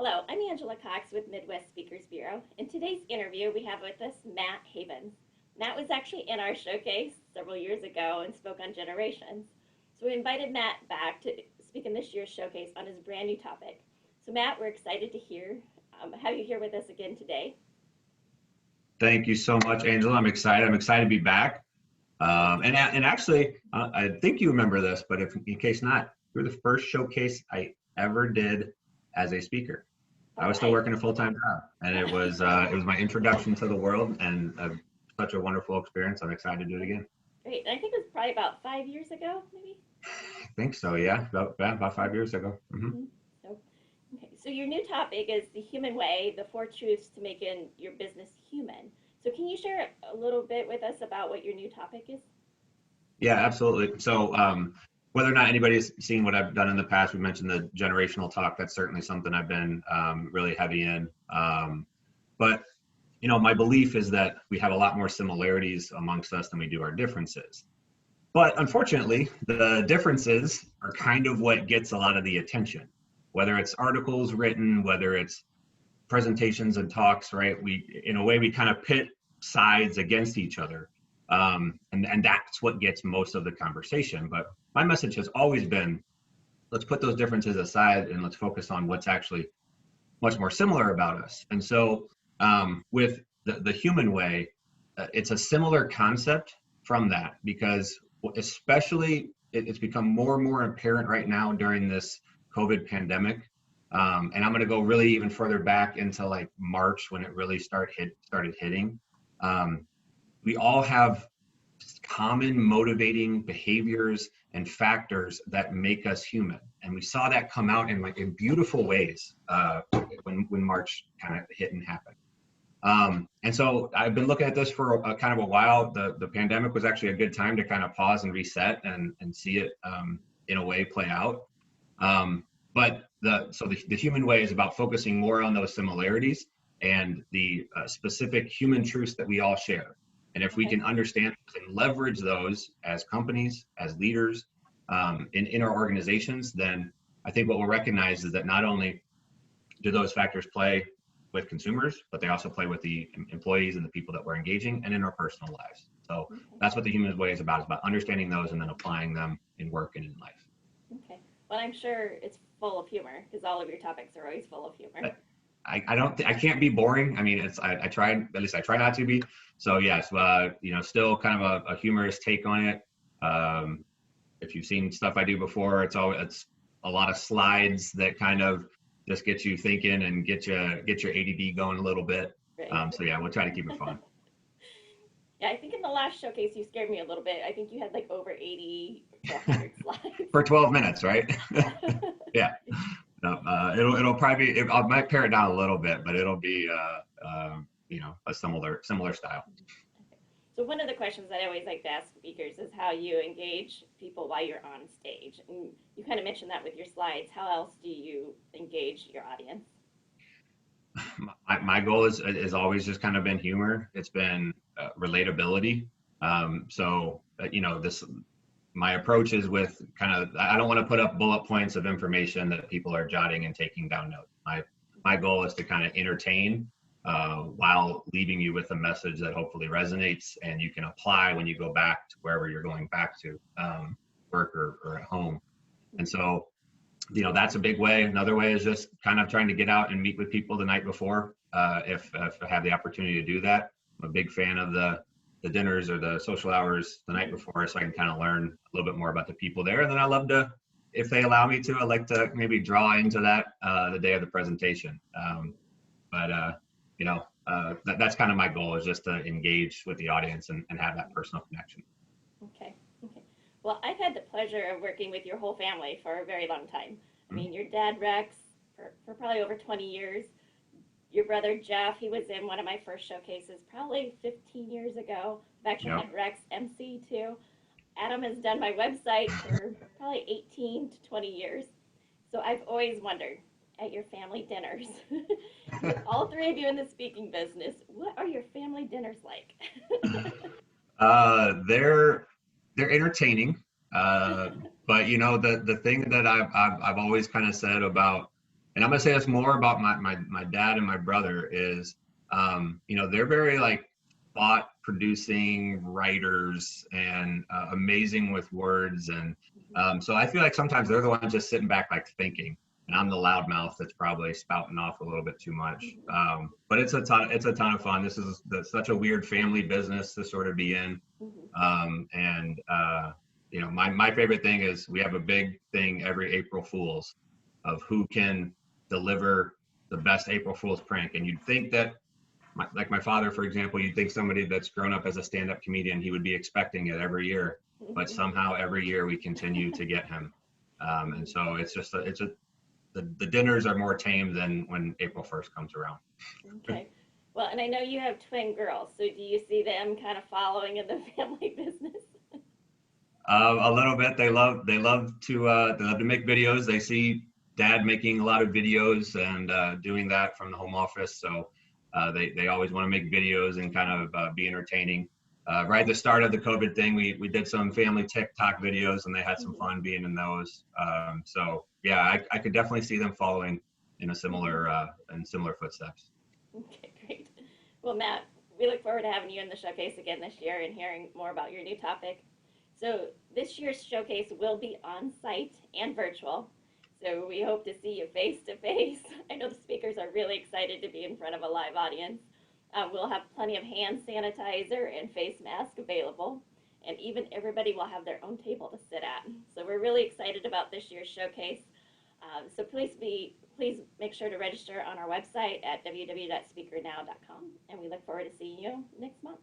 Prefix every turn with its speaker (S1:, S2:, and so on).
S1: Hello, I'm Angela Cox with Midwest Speakers Bureau. In today's interview, we have with us Matt Havens. Matt was actually in our showcase several years ago and spoke on generations. So we invited Matt back to speak in this year's showcase on his brand new topic. So Matt, we're excited to have you here with us again today.
S2: Thank you so much, Angela. I'm excited. I'm excited to be back. And actually, I think you remember this, but if in case not, you're the first showcase I ever did as a speaker. I was still working a full-time job, and it was my introduction to the world, and such a wonderful experience. I'm excited to do it again.
S1: Great. And I think it was probably about 5 years ago, maybe?
S2: I think so, yeah. About 5 years ago.
S1: Mm-hmm. So your new topic is the human way, the four truths to making your business human. So can you share a little bit with us about what your new topic is?
S2: Yeah, absolutely. So whether or not anybody's seen what I've done in the past, we mentioned the generational talk. That's certainly something I've been really heavy in. But my belief is that we have a lot more similarities amongst us than we do our differences. But unfortunately, the differences are kind of what gets a lot of the attention, whether it's articles written, whether it's presentations and talks, right? In a way, we kind of pit sides against each other. And that's what gets most of the conversation. But my message has always been, let's put those differences aside and let's focus on what's actually much more similar about us. And so with the human way, it's a similar concept from that, because especially it's become more and more apparent right now during this COVID pandemic. And I'm going to go really even further back into like March when it really started hitting. We all have common motivating behaviors and factors that make us human, and we saw that come out in beautiful ways when March kind of hit and happened. And so I've been looking at this for kind of a while. The pandemic was actually a good time to kind of pause and reset and see it in a way play out. But the human way is about focusing more on those similarities and the specific human truths that we all share. And if we can understand and leverage those as companies, as leaders, in our organizations, then I think what we'll recognize is that not only do those factors play with consumers, but they also play with the employees and the people that we're engaging and in our personal lives. So that's what the human way is about understanding those and then applying them in work and in life.
S1: Okay. Well, I'm sure it's full of humor because all of your topics are always full of humor.
S2: I can't be boring. I mean, I tried, at least I try not to be. So yes, still kind of a humorous take on it. If you've seen stuff I do before, it's a lot of slides that kind of just get you thinking and get your ADD going a little bit. Right. So yeah, we'll try to keep it fun.
S1: Yeah, I think in the last showcase you scared me a little bit. I think you had like over 80 to 100 slides.
S2: For 12 minutes, right? Yeah. It'll probably be, I might pare it down a little bit, but it'll be a similar style.
S1: So one of the questions that I always like to ask speakers is how you engage people while you're on stage. And you kind of mentioned that with your slides. How else do you engage your audience?
S2: My goal is always just kind of been humor. It's been relatability. My approach is with kind of, I don't want to put up bullet points of information that people are jotting and taking down notes. My goal is to kind of entertain while leaving you with a message that hopefully resonates and you can apply when you go back to wherever you're going back to, work or at home. And so, that's a big way. Another way is just kind of trying to get out and meet with people the night before, if I have the opportunity to do that. I'm a big fan of the dinners or the social hours the night before, so I can kind of learn a little bit more about the people there. And then I love to, if they allow me to, I like to maybe draw into that the day of the presentation. That's kind of my goal, is just to engage with the audience and have that personal connection.
S1: Okay. Well, I've had the pleasure of working with your whole family for a very long time. I mean, your dad, Rex, for probably over 20 years. Your brother, Jeff, he was in one of my first showcases probably 15 years ago. I've actually had Rex MC too. Adam has done my website for probably 18 to 20 years. So I've always wondered, at your family dinners, all three of you in the speaking business, what are your family dinners like?
S2: They're entertaining, but the thing that I've always kind of said about, and I'm gonna say this more about my dad and my brother is, they're very like thought producing writers and amazing with words. And so I feel like sometimes they're the ones just sitting back like thinking, and I'm the loudmouth that's probably spouting off a little bit too much. But it's a ton of fun. This is such a weird family business to sort of be in. And my favorite thing is we have a big thing every April Fools of who can deliver the best April Fool's prank. And you'd think that, like my father, for example, you'd think somebody that's grown up as a stand-up comedian, he would be expecting it every year, but somehow every year we continue to get him. And so the dinners are more tame than when April 1st comes around.
S1: Okay. Well, and I know you have twin girls, so do you see them kind of following in the family business?
S2: A little bit. They love to make videos. They see dad making a lot of videos and doing that from the home office. So they always want to make videos and kind of be entertaining. Right at the start of the COVID thing, we did some family TikTok videos and they had some fun being in those. So yeah, I could definitely see them following in similar footsteps.
S1: Okay, great. Well, Matt, we look forward to having you in the showcase again this year and hearing more about your new topic. So this year's showcase will be on site and virtual. So we hope to see you face to face. I know the speakers are really excited to be in front of a live audience. We'll have plenty of hand sanitizer and face mask available, and even everybody will have their own table to sit at. So we're really excited about this year's showcase. So please make sure to register on our website at www.speakernow.com, and we look forward to seeing you next month.